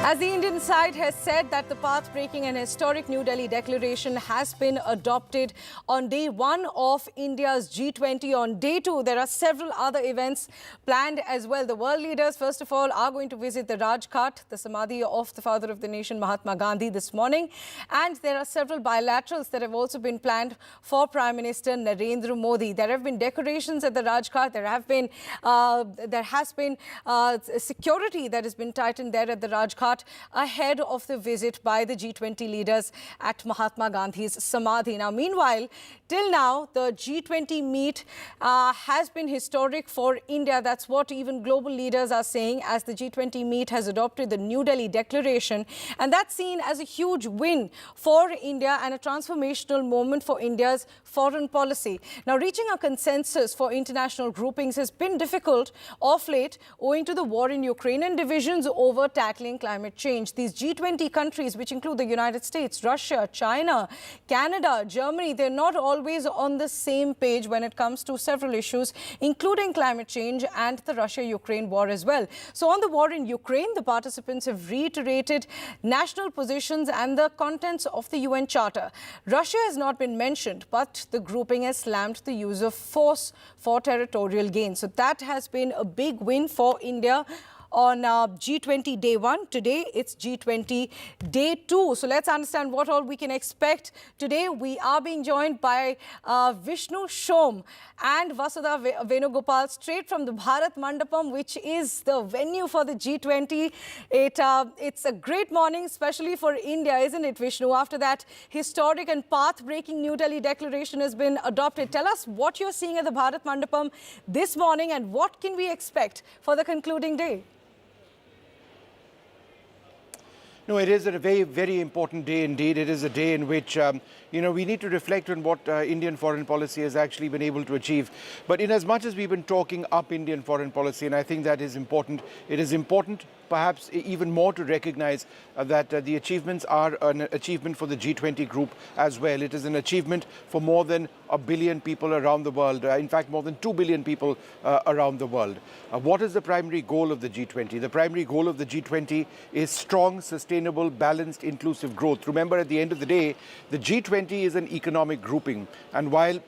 As the Indian side has said that the path-breaking and historic New Delhi declaration has been adopted on day one of India's G20. On day two, there are several other events planned as well. The world leaders, first of all, are going to visit the Rajghat, the Samadhi of the father of the nation, Mahatma Gandhi, this morning. And there are several bilaterals that have also been planned for Prime Minister Narendra Modi. There have been decorations at the Rajghat. There has been security that has been tightened there at the Rajghat ahead of the visit by the G20 leaders at Mahatma Gandhi's Samadhi. Now, meanwhile, till now, the G20 meet has been historic for India. That's what even global leaders are saying, as the G20 meet has adopted the New Delhi Declaration. And that's seen as a huge win for India and a transformational moment for India's foreign policy. Now, reaching a consensus for international groupings has been difficult of late owing to the war in Ukraine and divisions over tackling climate change. These G20 countries, which include the United States, Russia, China, Canada, Germany, they're not always on the same page when it comes to several issues, including climate change and the Russia-Ukraine war as well. So on the war in Ukraine, the participants have reiterated national positions and the contents of the UN Charter. Russia has not been mentioned, but the grouping has slammed the use of force for territorial gain. So that has been a big win for India on G20 day one. Today, it's G20 day two. So let's understand what all we can expect. Today, we are being joined by Vishnu Shom and Vasudha Venugopal straight from the Bharat Mandapam, which is the venue for the G20. It's a great morning, especially for India, isn't it, Vishnu? After that historic and path-breaking New Delhi Declaration has been adopted. Tell us what you're seeing at the Bharat Mandapam this morning and what can we expect for the concluding day? No, it is a very, very important day indeed. It is a day in which, we need to reflect on what Indian foreign policy has actually been able to achieve. But in as much as we've been talking up Indian foreign policy, and I think that is important, it is important perhaps even more to recognize that the achievements are an achievement for the G20 group as well. It is an achievement for more than 1 billion people around the world, in fact more than 2 billion people around the world. What is the primary goal of the G20? The primary goal of the G20 is strong, sustainable, balanced, inclusive growth. Remember, at the end of the day, the G20 is an economic grouping, and while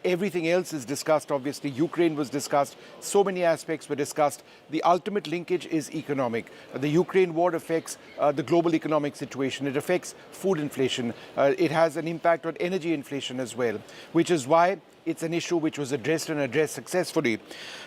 everything else is discussed, obviously Ukraine was discussed, so many aspects were discussed, the ultimate linkage is economic. The Ukraine war affects the global economic situation. It affects food inflation. It has an impact on energy inflation as well, which is why it's an issue which was addressed and addressed successfully.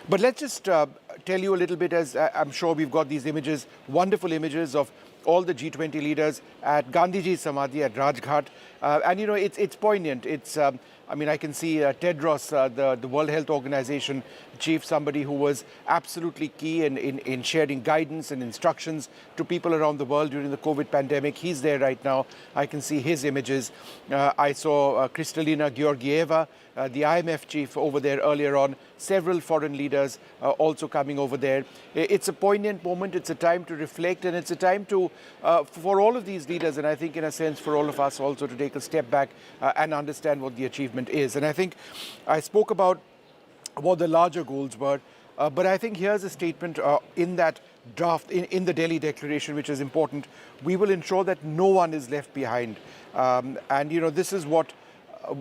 But let's just tell you a little bit, as I'm sure we've got these images, wonderful images of all the G20 leaders at Gandhiji's Samadhi at Rajghat. And, it's poignant. It's, I can see Tedros, the World Health Organization chief, somebody who was absolutely key in sharing guidance and instructions to people around the world during the COVID pandemic. He's there right now. I can see his images. I saw Kristalina Georgieva, the IMF chief, over there earlier on. Several foreign leaders also coming over there. It's a poignant moment. It's a time to reflect, and it's a time to, for all of these leaders, and I think in a sense for all of us also, to take a step back and understand what the achievement is. And I think I spoke about what the larger goals were, but I think here's a statement in that draft, in the Delhi Declaration, which is important. We will ensure that no one is left behind. This is what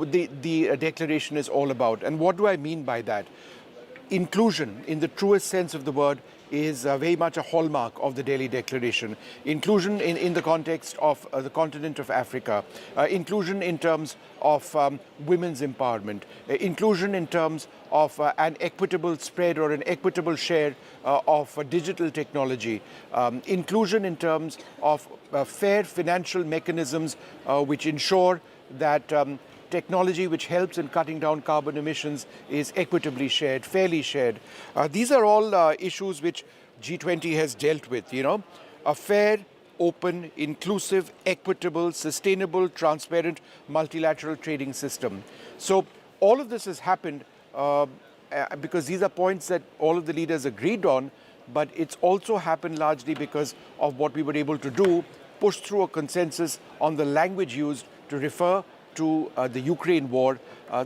the declaration is all about. And what do I mean by that? Inclusion, in the truest sense of the word, is very much a hallmark of the Delhi Declaration. Inclusion in the context of the continent of Africa. Inclusion in terms of women's empowerment. Inclusion in terms of an equitable spread or an equitable share of digital technology. Inclusion in terms of fair financial mechanisms which ensure that technology which helps in cutting down carbon emissions is equitably shared, fairly shared. These are all issues which G20 has dealt with, A fair, open, inclusive, equitable, sustainable, transparent, multilateral trading system. So all of this has happened because these are points that all of the leaders agreed on, but it's also happened largely because of what we were able to do, push through a consensus on the language used to refer to the Ukraine war.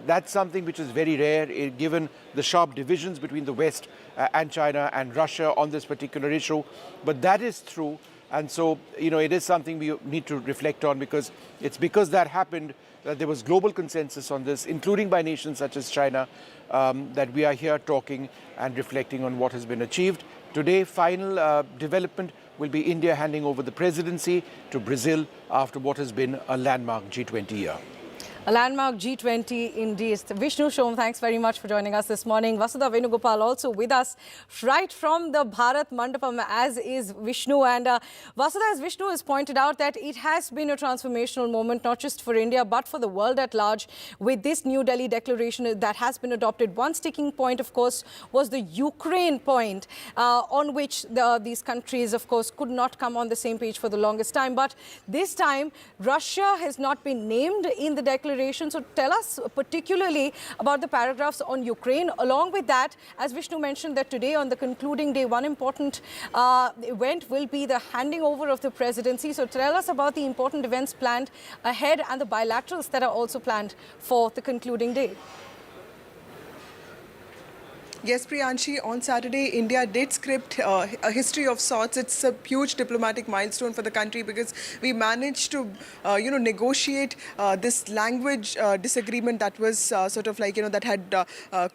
That's something which is very rare, given the sharp divisions between the West and China and Russia on this particular issue. But that is true. And so, it is something we need to reflect on, because it's because that happened that there was global consensus on this, including by nations such as China, that we are here talking and reflecting on what has been achieved. Today, final development will be India handing over the presidency to Brazil after what has been a landmark G20 year. A landmark G20 indeed. Vishnu Shom, thanks very much for joining us this morning. Vasudha Venugopal also with us right from the Bharat Mandapam, as is Vishnu. And Vasudha, as Vishnu has pointed out, that it has been a transformational moment, not just for India, but for the world at large, with this New Delhi declaration that has been adopted. One sticking point, of course, was the Ukraine point, on which these countries, of course, could not come on the same page for the longest time. But this time, Russia has not been named in the declaration. So tell us particularly about the paragraphs on Ukraine. Along with that, as Vishnu mentioned, that today on the concluding day, one important event will be the handing over of the presidency. So tell us about the important events planned ahead and the bilaterals that are also planned for the concluding day. Yes, Priyanshi, on Saturday, India did script a history of sorts. It's a huge diplomatic milestone for the country because we managed to, negotiate this language disagreement that was that had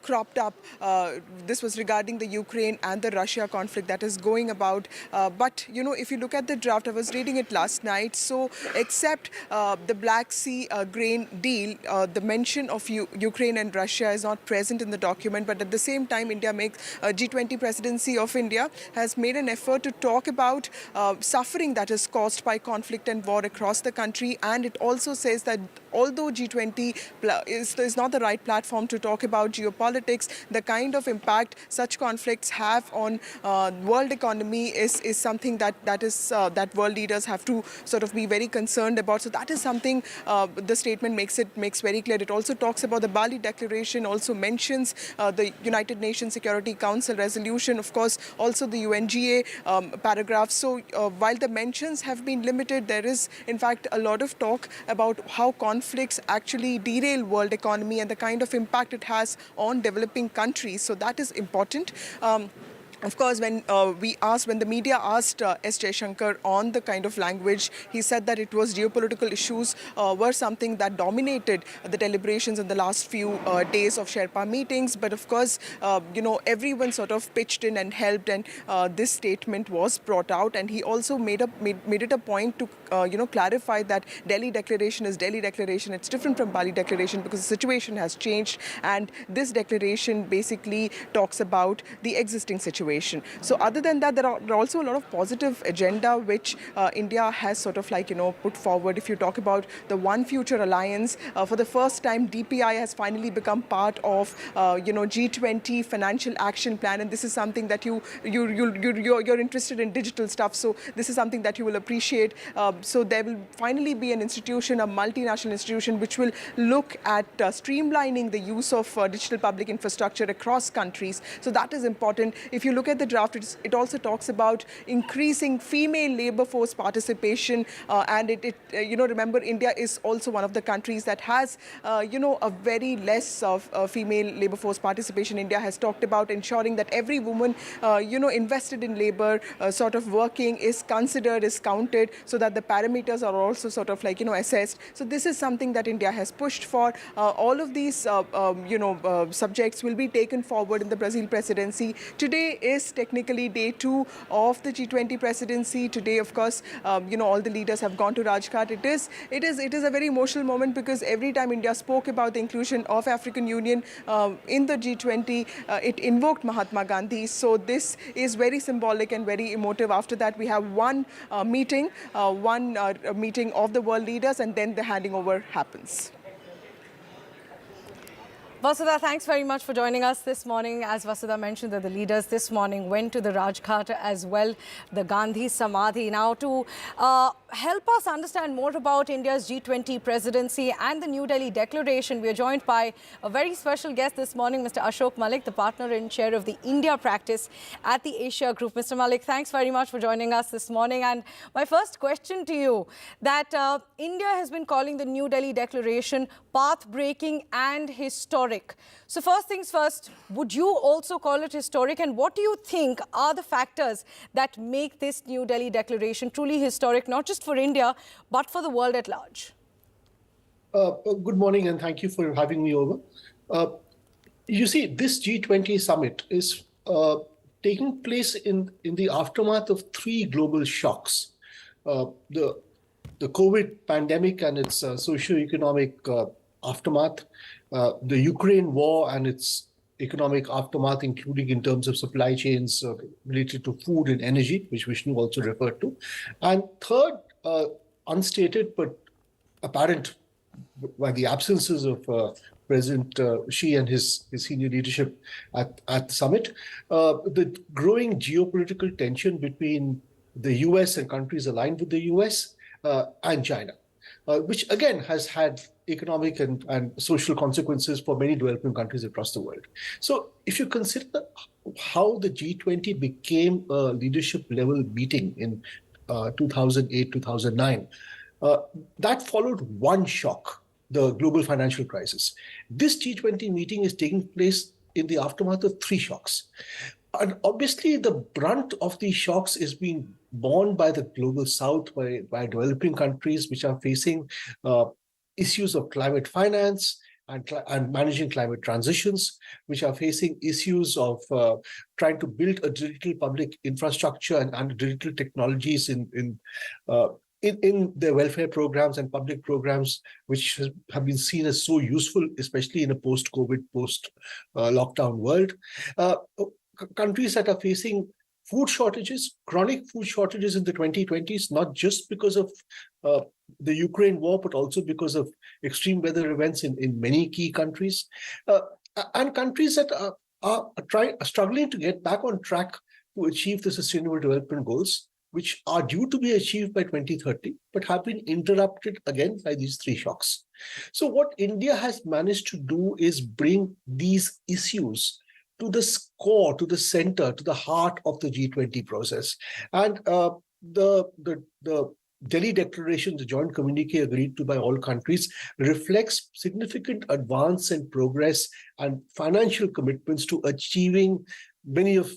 cropped up. This was regarding the Ukraine and the Russia conflict that is going about. But, if you look at the draft, I was reading it last night. So, except the Black Sea grain deal, the mention of Ukraine and Russia is not present in the document. But at the same time, India makes G20 presidency of India has made an effort to talk about suffering that is caused by conflict and war across the country. And it also says that although G20 is not the right platform to talk about geopolitics, the kind of impact such conflicts have on world economy is something that world leaders have to sort of be very concerned about. So that is something the statement makes very clear. It also talks about the Bali Declaration, also mentions the United Nations Security Council resolution, of course, also the UNGA paragraph. So while the mentions have been limited, there is in fact a lot of talk about how conflicts actually derail world economy and the kind of impact it has on developing countries. So that is important. Of course, when the media asked S. Jaishankar on the kind of language, he said that it was geopolitical issues were something that dominated the deliberations in the last few days of Sherpa meetings. But of course, everyone sort of pitched in and helped, and this statement was brought out. And he also made it a point to clarify that Delhi Declaration is Delhi Declaration. It's different from Bali Declaration because the situation has changed, and this declaration basically talks about the existing situation. So other than that, there are also a lot of positive agenda which India has sort of put forward. If you talk about the One Future Alliance, for the first time, DPI has finally become part of G20 Financial Action Plan, and this is something that you're interested in digital stuff. So this is something that you will appreciate. So there will finally be an institution, a multinational institution, which will look at streamlining the use of digital public infrastructure across countries. So that is important. If you look at the draft, it also talks about increasing female labor force participation, and remember, India is also one of the countries that has a very less of female labor force participation. India has talked about ensuring that every woman invested in labor, sort of working, is considered, is counted, so that the parameters are also sort of assessed. So this is something that India has pushed for. All of these subjects will be taken forward in the Brazil presidency. Today is technically day 2 of the G20 presidency. Today, of course, all the leaders have gone to Rajghat. It is a very emotional moment because every time India spoke about the inclusion of African Union in the G20, it invoked Mahatma Gandhi. So this is very symbolic and very emotive. After that, we have one meeting of the world leaders, and then the handing over happens. Vasudha, thanks very much for joining us this morning. As Vasudha mentioned, that the leaders this morning went to the Rajghat as well, the Gandhi Samadhi. Now, to help us understand more about India's G20 presidency and the New Delhi Declaration, we are joined by a very special guest this morning, Mr. Ashok Malik, the partner and chair of the India practice at the Asia Group. Mr. Malik, thanks very much for joining us this morning. And my first question to you, that India has been calling the New Delhi Declaration path-breaking and historic. historic. So first things first, would you also call it historic? And what do you think are the factors that make this New Delhi declaration truly historic, not just for India, but for the world at large? Good morning, and thank you for having me over. You see, this G20 summit is taking place in the aftermath of three global shocks. The COVID pandemic and its socio-economic aftermath, the Ukraine war and its economic aftermath, including in terms of supply chains related to food and energy, which Vishnu also referred to. And third, unstated but apparent by the absences of President Xi and his senior leadership at the summit, the growing geopolitical tension between the US and countries aligned with the US and China, which again has had economic and social consequences for many developing countries across the world. So if you consider how the G20 became a leadership level meeting in 2008, 2009, that followed one shock, the global financial crisis. This G20 meeting is taking place in the aftermath of three shocks. And obviously, the brunt of these shocks is being borne by the global south, by developing countries which are facing issues of climate finance and managing climate transitions, which are facing issues of trying to build a digital public infrastructure and digital technologies in their welfare programs and public programs, which have been seen as so useful, especially in a post-COVID, post-lockdown world. Countries that are facing food shortages, chronic food shortages in the 2020s, not just because of the Ukraine war, but also because of extreme weather events in many key countries. And countries that are struggling to get back on track to achieve the Sustainable Development Goals, which are due to be achieved by 2030, but have been interrupted again by these three shocks. So what India has managed to do is bring these issues to the core, to the center, to the heart of the G20 process. And the Delhi Declaration, the joint communique agreed to by all countries, reflects significant advance and progress and financial commitments to achieving many of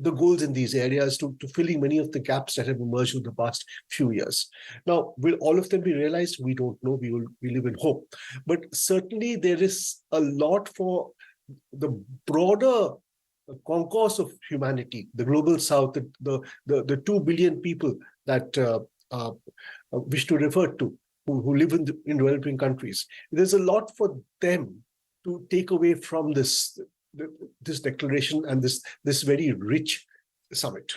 the goals in these areas, to filling many of the gaps that have emerged over the past few years. Now, will all of them be realized? We don't know. We live in hope. But certainly there is a lot for the broader concourse of humanity, the global south, the 2 billion people that Vishnu referred to, who live in developing countries. There's a lot for them to take away from this declaration and this very rich summit.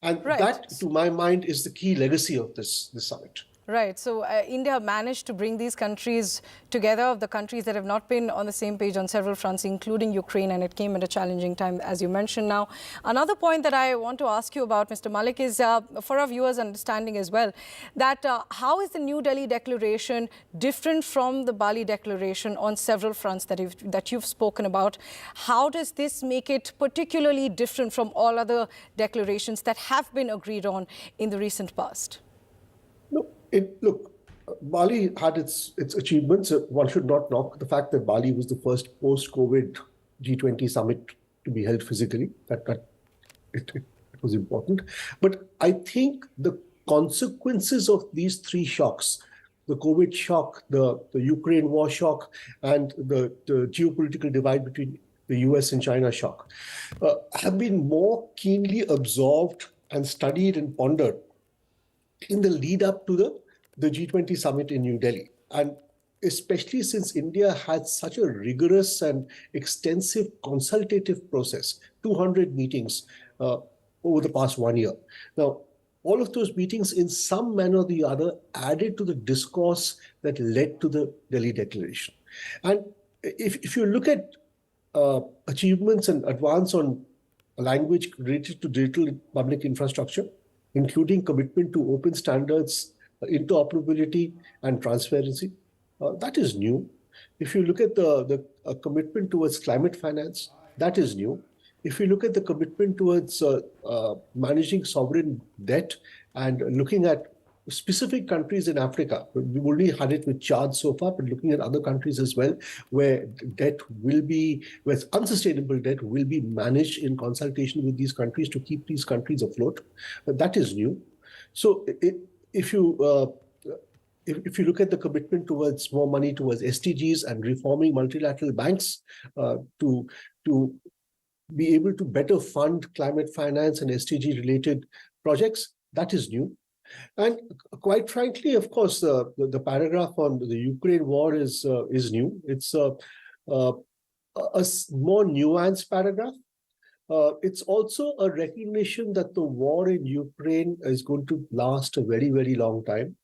And right. That, to my mind, is the key legacy of this summit. Right. So India managed to bring these countries together, the countries that have not been on the same page on several fronts, including Ukraine, and it came at a challenging time, as you mentioned now. Another point that I want to ask you about, Mr. Malik, is for our viewers' understanding as well, that how is the New Delhi Declaration different from the Bali Declaration on several fronts that you've spoken about? How does this make it particularly different from all other declarations that have been agreed on in the recent past? Look, Bali had its achievements. One should not knock the fact that Bali was the first post-COVID G20 summit to be held physically. It was important. But I think the consequences of these three shocks, the COVID shock, the Ukraine war shock, and the geopolitical divide between the US and China shock, have been more keenly absorbed and studied and pondered in the lead up to the G20 summit in New Delhi. And especially since India had such a rigorous and extensive consultative process, 200 meetings over the past 1 year. Now, all of those meetings in some manner or the other added to the discourse that led to the Delhi Declaration. And if you look at achievements and advance on a language related to digital public infrastructure, including commitment to open standards, interoperability, and transparency, that is new. If you look at the commitment towards climate finance, that is new. If you look at the commitment towards managing sovereign debt and looking at specific countries in Africa. We've only had it with Chad so far, but looking at other countries as well, where unsustainable debt will be managed in consultation with these countries to keep these countries afloat. That is new. So if you look at the commitment towards more money towards SDGs and reforming multilateral banks to be able to better fund climate finance and SDG related projects, that is new. And quite frankly, of course, the paragraph on the Ukraine war is new. It's a more nuanced paragraph. It's also a recognition that the war in Ukraine is going to last a very, very long time.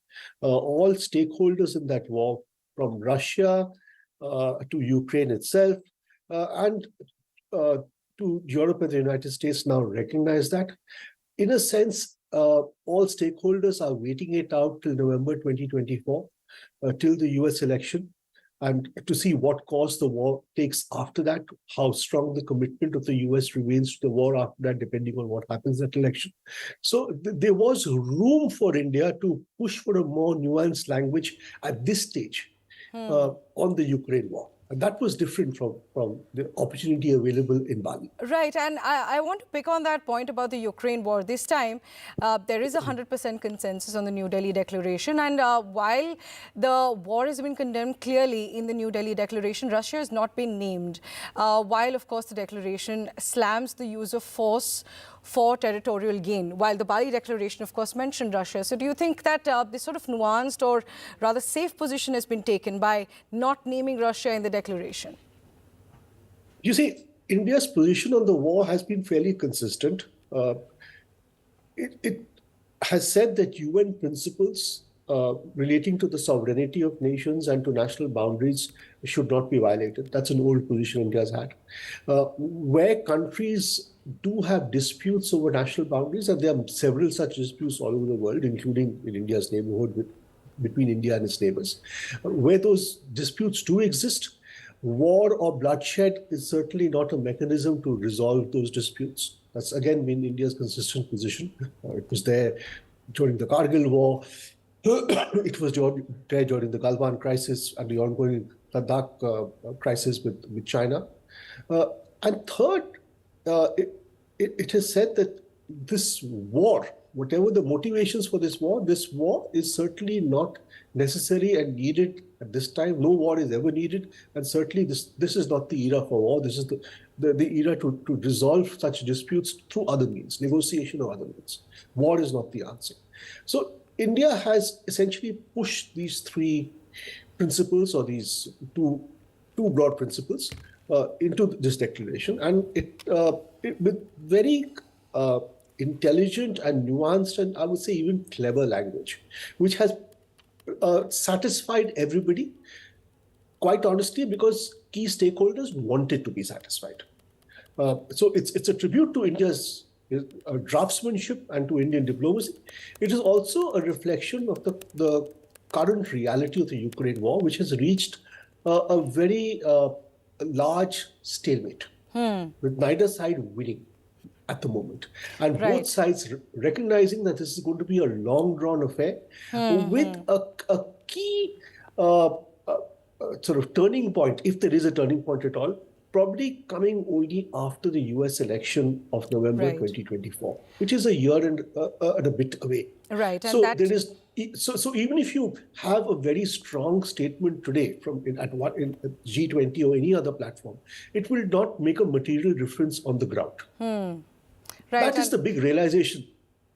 All stakeholders in that war, from Russia to Ukraine itself, and to Europe and the United States now recognize that. In a sense, all stakeholders are waiting it out till November 2024, till the US election, and to see what course the war takes after that, how strong the commitment of the US remains to the war after that, depending on what happens at election. So there was room for India to push for a more nuanced language at this stage on the Ukraine war. And that was different from the opportunity available in Bali. Right, and I want to pick on that point about the Ukraine war. This time, there is a 100% consensus on the New Delhi Declaration. And while the war has been condemned clearly in the New Delhi Declaration, Russia has not been named. While, of course, the declaration slams the use of force for territorial gain, while the Bali Declaration, of course, mentioned Russia. So do you think that this sort of nuanced or rather safe position has been taken by not naming Russia in the declaration? You see, India's position on the war has been fairly consistent. It has said that UN principles relating to the sovereignty of nations and to national boundaries should not be violated. That's an old position India's had. Where countries do have disputes over national boundaries, and there are several such disputes all over the world, including in India's neighborhood between India and its neighbors. Where those disputes do exist, war or bloodshed is certainly not a mechanism to resolve those disputes. That's again been India's consistent position. It was there during the Kargil War. It was there during the Galwan crisis and the ongoing Ladakh crisis with China. And third, it has said that this war, whatever the motivations for this war is certainly not necessary and needed at this time. No war is ever needed, and certainly this is not the era for war. This is the era to resolve such disputes through other means, negotiation or other means. War is not the answer. So India has essentially pushed these three principles, or these two broad principles, into this declaration, and it with very intelligent and nuanced, and I would say even clever language, which has satisfied everybody, quite honestly, because key stakeholders wanted to be satisfied. So it's a tribute to India's draftsmanship and to Indian diplomacy. It is also a reflection of the current reality of the Ukraine war, which has reached a very large stalemate, with neither side winning at the moment, and both sides recognizing that this is going to be a long drawn affair, with a key sort of turning point, if there is a turning point at all, probably coming only after the US election of November 2024, which is a year and a bit away. Right. And so there is. So even if you have a very strong statement today in G20 or any other platform, it will not make a material difference on the ground. Right. That is the big realization.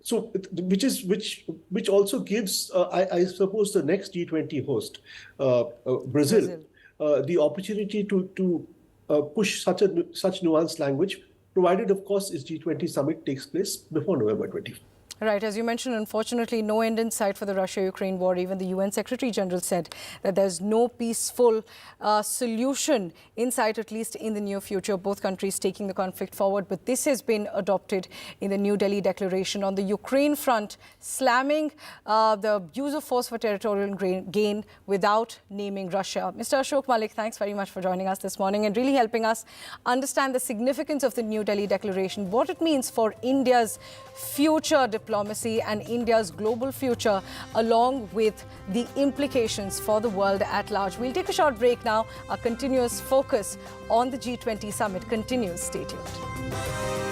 So which also gives, I suppose, the next G20 host, Brazil, the opportunity to push such nuanced language, provided, of course, its G20 summit takes place before November 24th. Right. As you mentioned, unfortunately, no end in sight for the Russia-Ukraine war. Even the UN Secretary General said that there's no peaceful solution in sight, at least in the near future. Both countries taking the conflict forward. But this has been adopted in the New Delhi Declaration. On the Ukraine front, slamming the use of force for territorial gain without naming Russia. Mr. Ashok Malik, thanks very much for joining us this morning and really helping us understand the significance of the New Delhi Declaration, what it means for India's future diplomacy. diplomacy and India's global future, along with the implications for the world at large. We'll take a short break now. Our continuous focus on the G20 summit continues. Stay tuned.